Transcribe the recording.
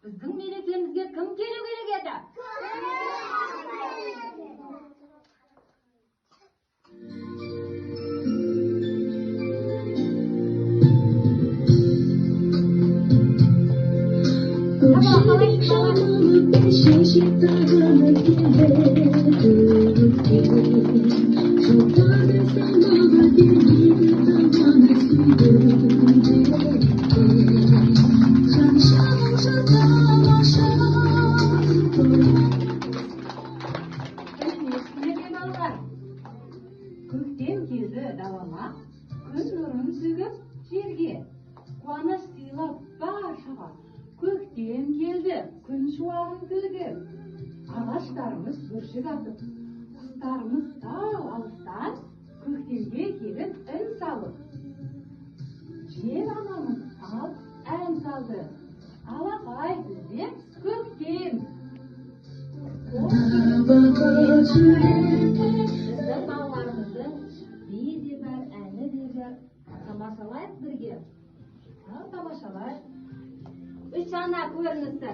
Біздің мерекемізге кім келу керек еді? Көктем келді далама, күн нұрын сөгіп жерге, қуаныш сыйлап баршаға. Көктем келді, күн шуағын төгіп, ағаштарымыз бүршік атып, құстарымыз тау алыстан көктемге келіп үн салып. Жер анамыз ал ән салды, алақай бізде көктем. Біздің балаларымыздың биі де бар, әні де бар. Тамашалайық бірге. Тамашалайық. Үш ана көрінісі.